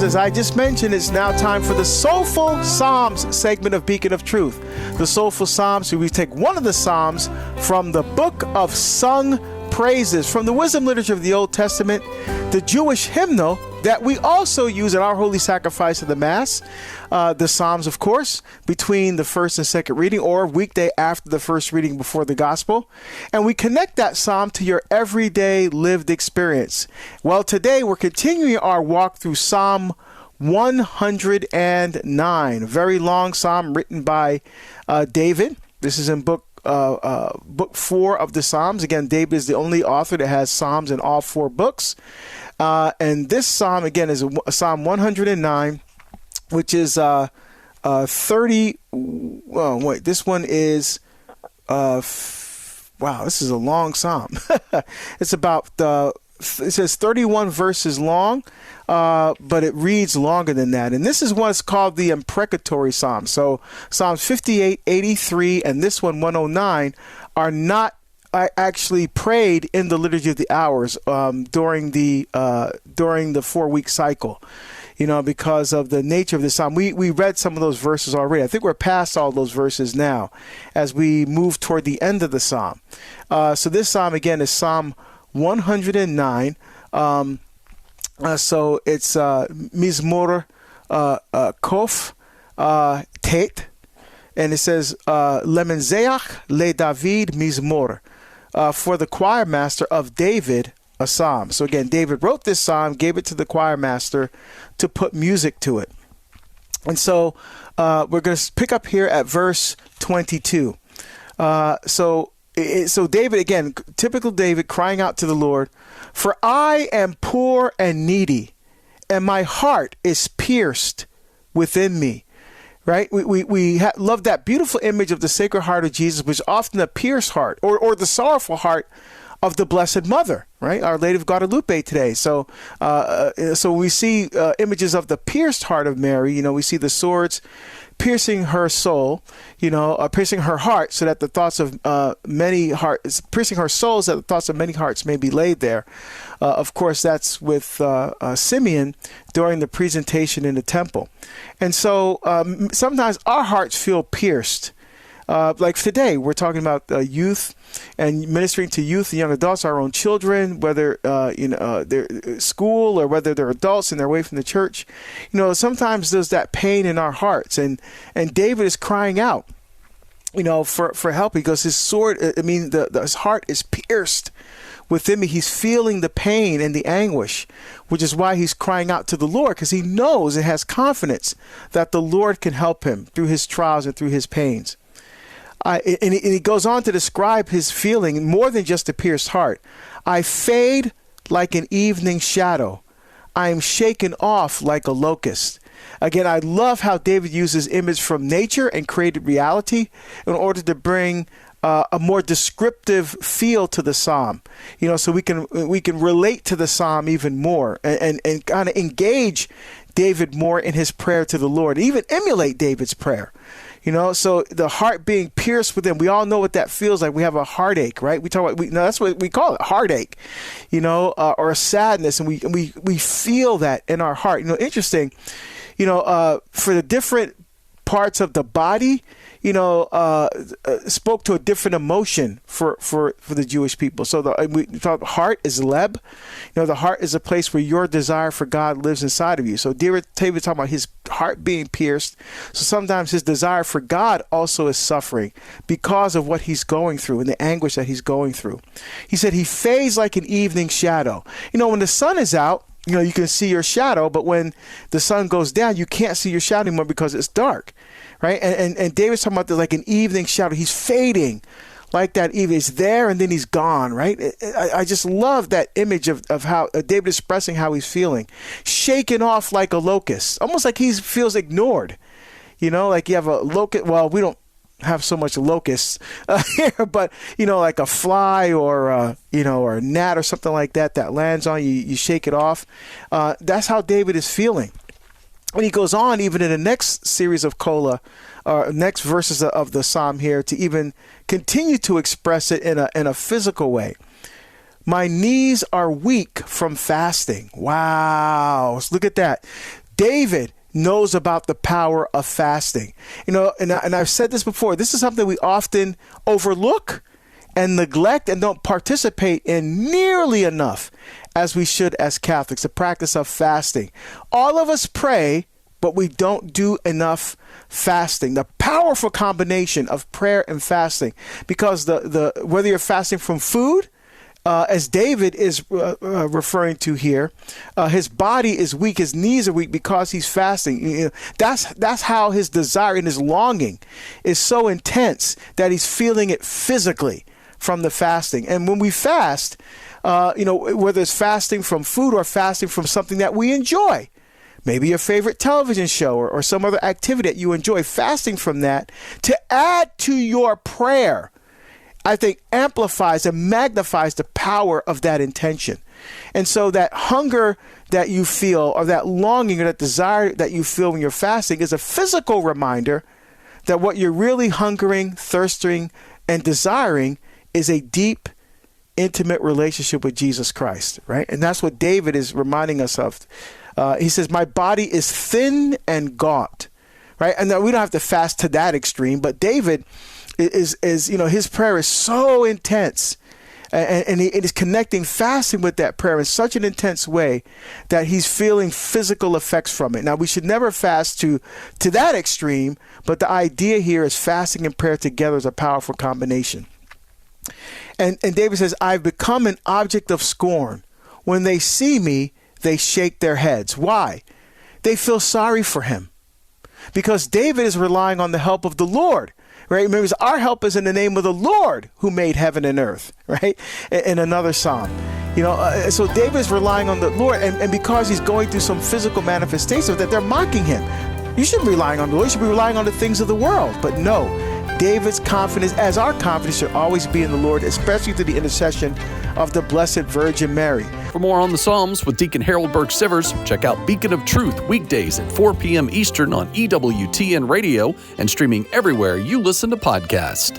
as I just mentioned, it's now time for the Soulful Psalms segment of Beacon of Truth. The Soulful Psalms, we take one of the Psalms from the Book of Sung Praises, from the wisdom literature of the Old Testament, the Jewish hymnal that we also use in our holy sacrifice of the Mass, the Psalms, of course, between the first and second reading or weekday after the first reading before the Gospel. And we connect that Psalm to your everyday lived experience. Well, today we're continuing our walk through Psalm 109, a very long Psalm written by David. This is in book 4 of the Psalms. Again, David is the only author that has Psalms in all 4 books. And this Psalm, again, is Psalm 109, which is 30. Oh, wait, this one is, wow, this is a long Psalm. It's about, it says 31 verses long, but it reads longer than that. And this is what's called the imprecatory Psalm. So Psalms 58, 83, and this one, 109, are not actually prayed in the Liturgy of the Hours during the 4-week cycle, because of the nature of the Psalm. We read some of those verses already. I think we're past all those verses now as we move toward the end of the Psalm. So this Psalm, again, is Psalm 109. So it's Mizmor Kof Tet, and it says Lemenzeach le David Mizmor, for the choir master of David, a psalm. So again, David wrote this psalm, gave it to the choir master to put music to it. And so we're going to pick up here at verse 22. So David, again, typical David crying out to the Lord, "For I am poor and needy, and my heart is pierced within me." Right? We love that beautiful image of the Sacred Heart of Jesus, which is often a pierced heart or the sorrowful heart of the Blessed Mother, right? Our Lady of Guadalupe today. So we see images of the pierced heart of Mary. We see the swords piercing her soul, piercing her heart, so that the thoughts of many hearts, piercing her soul, so that the thoughts of many hearts may be laid there. Of course, that's with Simeon during the presentation in the temple. And so sometimes our hearts feel pierced. Like today, we're talking about youth and ministering to youth and young adults, our own children, whether they're school or whether they're adults and they're away from the church. Sometimes there's that pain in our hearts, and David is crying out, for help, because his sword, his heart is pierced within me. He's feeling the pain and the anguish, which is why he's crying out to the Lord, because he knows and has confidence that the Lord can help him through his trials and through his pains. And he goes on to describe his feeling more than just a pierced heart. "I fade like an evening shadow. I am shaken off like a locust." Again, I love how David uses image from nature and created reality in order to bring a more descriptive feel to the psalm, so we can relate to the psalm even more and kind of engage David more in his prayer to the Lord, even emulate David's prayer. So the heart being pierced within, we all know what that feels like. We have a heartache, right? We talk about, that's what we call it, heartache, or a sadness. And we feel that in our heart. Interesting, for the different parts of the body, spoke to a different emotion for the Jewish people. So we talk heart is leb. The heart is a place where your desire for God lives inside of you. So David talking about his heart being pierced. So sometimes his desire for God also is suffering because of what he's going through and the anguish that he's going through. He said he fades like an evening shadow. When the sun is out, you can see your shadow, but when the sun goes down, you can't see your shadow anymore because it's dark. Right. And David's talking about like an evening shadow. He's fading like that evening. He's there and then he's gone. Right. I just love that image of how David is expressing how he's feeling. Shaken off like a locust, almost like he feels ignored. Like you have a locust. Well, we don't have so much locusts here, but, like a fly or a gnat or something like that lands on you, you shake it off. That's how David is feeling. And he goes on even in the next series of next verses of the psalm here to even continue to express it in a physical way. "My knees are weak from fasting." Wow. Look at that. David knows about the power of fasting. And I've said this before, this is something we often overlook and neglect and don't participate in nearly enough as we should as Catholics, the practice of fasting. All of us pray, but we don't do enough fasting. The powerful combination of prayer and fasting, because the whether you're fasting from food, as David is referring to here, his body is weak, his knees are weak because he's fasting. That's how his desire and his longing is so intense that he's feeling it physically from the fasting. And when we fast, whether it's fasting from food or fasting from something that we enjoy, maybe your favorite television show or some other activity that you enjoy, fasting from that to add to your prayer, I think amplifies and magnifies the power of that intention. And so that hunger that you feel, or that longing or that desire that you feel when you're fasting, is a physical reminder that what you're really hungering, thirsting, and desiring is a deep, intimate relationship with Jesus Christ, right? And that's what David is reminding us of. He says, my body is thin and gaunt, right? And we don't have to fast to that extreme, but David is his prayer is so intense, and he is connecting fasting with that prayer in such an intense way that he's feeling physical effects from it. Now, we should never fast to that extreme, but the idea here is fasting and prayer together is a powerful combination. And David says, I've become an object of scorn. When they see me, they shake their heads. Why? They feel sorry for him, because David is relying on the help of the Lord. Right? Remember, our help is in the name of the Lord who made heaven and earth, right? In another psalm. So David is relying on the Lord, and because he's going through some physical manifestation that they're mocking him. You shouldn't be relying on the Lord, you should be relying on the things of the world. But no, David's confidence, as our confidence, should always be in the Lord, especially through the intercession of the Blessed Virgin Mary. For more on the Psalms with Deacon Harold Burke-Sivers, check out Beacon of Truth weekdays at 4 p.m. Eastern on EWTN Radio and streaming everywhere you listen to podcasts.